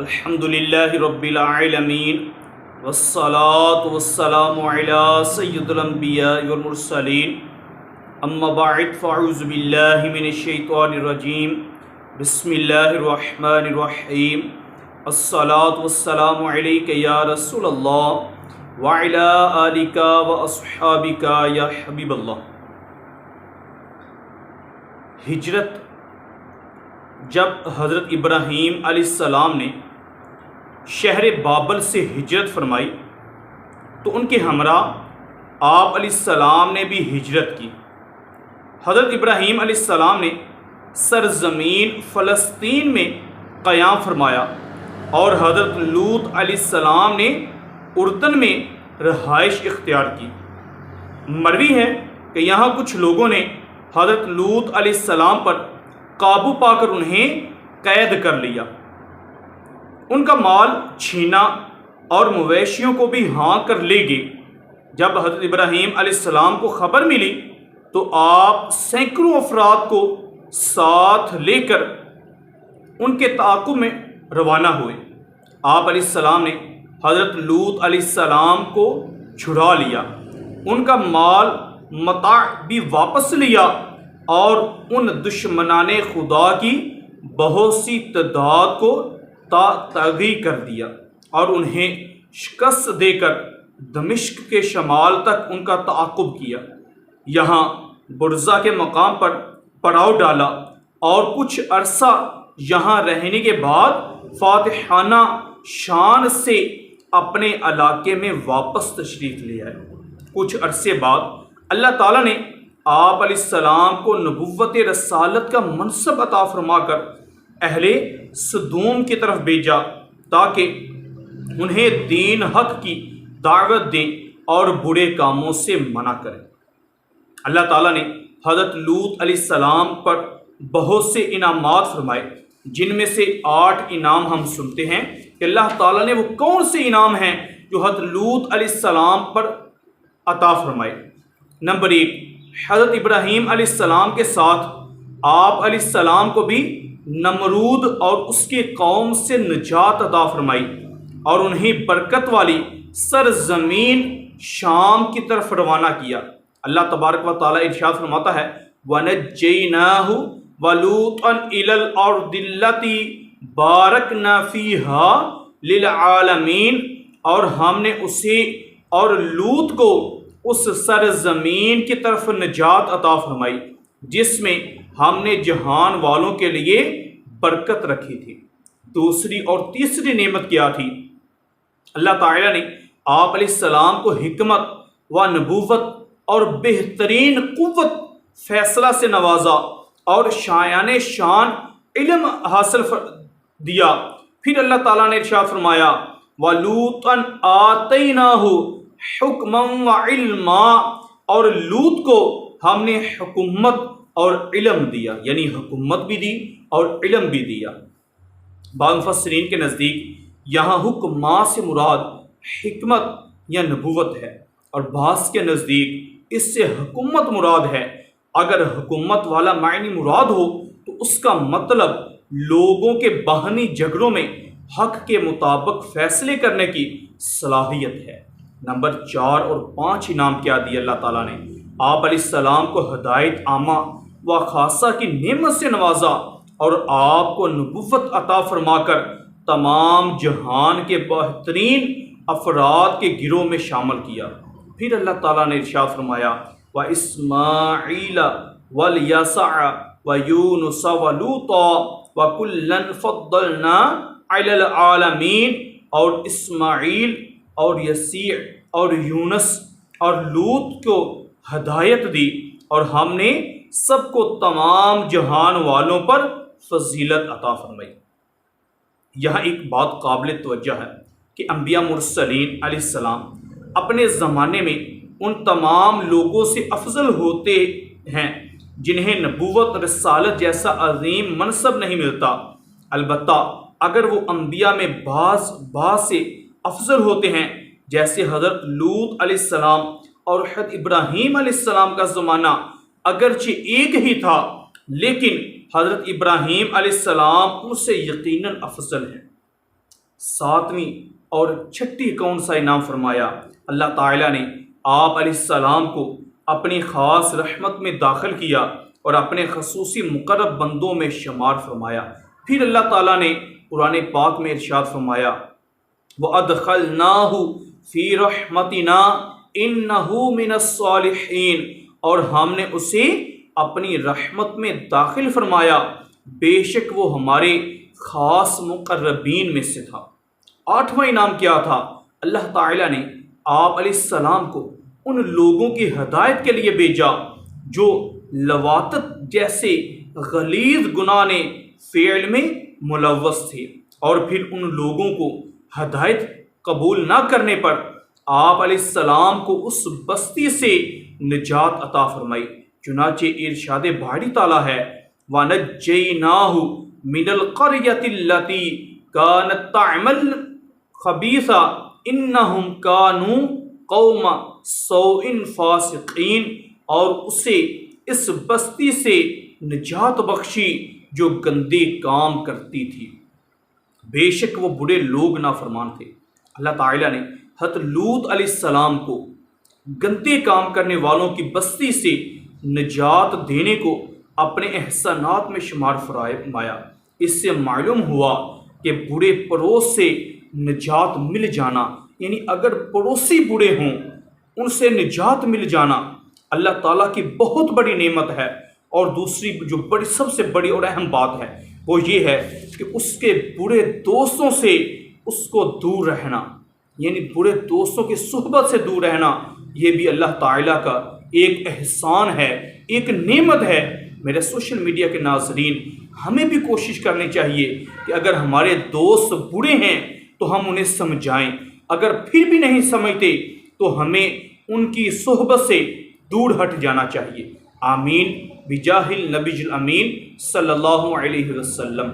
الحمد للہ رب العالمین والصلاة والسلام علی سید الانبیاء والمرسلین اما بعد فاعوذ باللہ من الشیطان الرجیم بسم اللہ الرحمن الرحیم الصلاة والسلام علیک یا رسول اللہ وعلی آلک واصحابک یا حبیب اللہ۔ ہجرت جب حضرت ابراہیم علیہ السلام نے شہر بابل سے ہجرت فرمائی تو ان کے ہمراہ آپ علیہ السلام نے بھی ہجرت کی۔ حضرت ابراہیم علیہ السلام نے سرزمین فلسطین میں قیام فرمایا اور حضرت لوط علیہ السلام نے اردن میں رہائش اختیار کی۔ مروی ہے کہ یہاں کچھ لوگوں نے حضرت لوط علیہ السلام پر قابو پا کر انہیں قید کر لیا، ان کا مال چھینا اور مویشیوں کو بھی ہانک کر لے گئے۔ جب حضرت ابراہیم علیہ السلام کو خبر ملی تو آپ سینکڑوں افراد کو ساتھ لے کر ان کے تعاقب میں روانہ ہوئے۔ آپ علیہ السلام نے حضرت لوط علیہ السلام کو چھڑا لیا، ان کا مال متاع بھی واپس لیا اور ان دشمنان خدا کی بہت سی تعداد کو تغی کر دیا اور انہیں شکست دے کر دمشق کے شمال تک ان کا تعاقب کیا۔ یہاں برزہ کے مقام پر پڑاؤ ڈالا اور کچھ عرصہ یہاں رہنے کے بعد فاتحانہ شان سے اپنے علاقے میں واپس تشریف لے آئے۔ کچھ عرصے بعد اللہ تعالیٰ نے آپ علیہ السلام کو نبوت رسالت کا منصب عطا فرما کر اہل سدوم کی طرف بھیجا تاکہ انہیں دین حق کی دعوت دیں اور برے کاموں سے منع کریں۔ اللہ تعالیٰ نے حضرت لوط علیہ السلام پر بہت سے انعامات فرمائے، جن میں سے 8 انعام ہم سنتے ہیں کہ اللہ تعالیٰ نے وہ کون سے انعام ہیں جو حضرت لوط علیہ السلام پر عطا فرمائے۔ نمبر 1، حضرت ابراہیم علیہ السلام کے ساتھ آپ علیہ السلام کو بھی نمرود اور اس کے قوم سے نجات عطا فرمائی اور انہیں برکت والی سرزمین شام کی طرف روانہ کیا۔ اللہ تبارک و تعالیٰ ارشاد فرماتا ہے وَنَجَّيْنَاهُ وَلُوطًا إِلَى الْأَرْضِ الَّتِي بَارَكْنَا فِيهَا لِلْعَالَمِينَ، اور ہم نے اسے اور لوط کو اس سرزمین کی طرف نجات عطا فرمائی جس میں ہم نے جہان والوں کے لیے برکت رکھی تھی۔ دوسری اور تیسری نعمت کیا تھی؟ اللہ تعالیٰ نے آپ علیہ السلام کو حکمت و نبوت اور بہترین قوت فیصلہ سے نوازا اور شایان شان علم حاصل دیا۔ پھر اللہ تعالیٰ نے ارشاد فرمایا وَلُوطًا آتَيْنَاهُ حُکْمًا وَعِلْمًا، اور لوط کو ہم نے حکومت اور علم دیا، یعنی حکومت بھی دی اور علم بھی دیا۔ بعض مفسرین کے نزدیک یہاں حکماں سے مراد حکمت یا نبوت ہے، اور بعض کے نزدیک اس سے حکومت مراد ہے۔ اگر حکومت والا معنی مراد ہو تو اس کا مطلب لوگوں کے باہمی جھگڑوں میں حق کے مطابق فیصلے کرنے کی صلاحیت ہے۔ نمبر 4 اور 5 انعام کیا دیا اللہ تعالیٰ نے؟ آپ علیہ السلام کو ہدایت عامہ و خاصہ کی نعمت سے نوازا اور آپ کو نبوت عطا فرما کر تمام جہان کے بہترین افراد کے گروہ میں شامل کیا۔ پھر اللہ تعالیٰ نے ارشاد فرمایا وَإِسْمَاعِيلَ وَالْيَسَعَ وَيُونُسَ وَلُوطًا وَكُلًّا فَضَّلْنَا عَلَى الْعَالَمِينَ، اور اسماعیل اور یسیع اور یونس اور لوط کو ہدایت دی اور ہم نے سب کو تمام جہان والوں پر فضیلت عطا فرمائی۔ یہاں ایک بات قابل توجہ ہے کہ انبیاء مرسلین علیہ السلام اپنے زمانے میں ان تمام لوگوں سے افضل ہوتے ہیں جنہیں نبوت رسالت جیسا عظیم منصب نہیں ملتا۔ البتہ اگر وہ انبیاء میں بعض سے افضل ہوتے ہیں، جیسے حضرت لوط علیہ السلام اور حضرت ابراہیم علیہ السلام کا زمانہ اگرچہ ایک ہی تھا، لیکن حضرت ابراہیم علیہ السلام ان سے یقیناً افضل ہیں۔ ساتویں اور چھٹی کون سا انعام فرمایا؟ اللہ تعالیٰ نے آپ علیہ السلام کو اپنی خاص رحمت میں داخل کیا اور اپنے خصوصی مقرب بندوں میں شمار فرمایا۔ پھر اللہ تعالیٰ نے قرآن پاک میں ارشاد فرمایا وَأَدْخَلْنَاهُ فِي رَحْمَتِنَا إِنَّهُ مِنَ الصَّالِحِينَ، اور ہم نے اسے اپنی رحمت میں داخل فرمایا، بے شک وہ ہمارے خاص مقربین میں سے تھا۔ آٹھواں انعام کیا تھا؟ اللہ تعالیٰ نے آپ علیہ السلام کو ان لوگوں کی ہدایت کے لیے بھیجا جو لواطت جیسے غلیظ گناہ نے فعل میں ملوث تھے، اور پھر ان لوگوں کو ہدایت قبول نہ کرنے پر آپ علیہ السلام کو اس بستی سے نجات عطا فرمائی۔ چنانچہ ارشاد باری تعالیٰ ہے وَنَجَّيْنَاهُ مِنَ الْقَرْيَةِ الَّتِي كَانَتْ تَعْمَلُ الْخَبِيثَ إِنَّهُمْ كَانُوا قَوْمَ سَوْءٍ فَاسِقِينَ، اور اسے اس بستی سے نجات بخشی جو گندے کام کرتی تھی، بے شک وہ برے لوگ نافرمان تھے۔ اللہ تعالیٰ نے حضرت لوط علیہ السلام کو گندے کام کرنے والوں کی بستی سے نجات دینے کو اپنے احسانات میں شمار فرمایا۔ اس سے معلوم ہوا کہ برے پڑوس سے نجات مل جانا، یعنی اگر پڑوسی برے ہوں ان سے نجات مل جانا اللہ تعالیٰ کی بہت بڑی نعمت ہے۔ اور دوسری جو سب سے بڑی اور اہم بات ہے وہ یہ ہے کہ اس کے برے دوستوں سے اس کو دور رہنا، یعنی برے دوستوں کی صحبت سے دور رہنا، یہ بھی اللہ تعالیٰ کا ایک احسان ہے، ایک نعمت ہے۔ میرے سوشل میڈیا کے ناظرین، ہمیں بھی کوشش کرنی چاہیے کہ اگر ہمارے دوست برے ہیں تو ہم انہیں سمجھائیں، اگر پھر بھی نہیں سمجھتے تو ہمیں ان کی صحبت سے دور ہٹ جانا چاہیے۔ آمین بجاہ النبی الامین صلی اللہ علیہ وسلم۔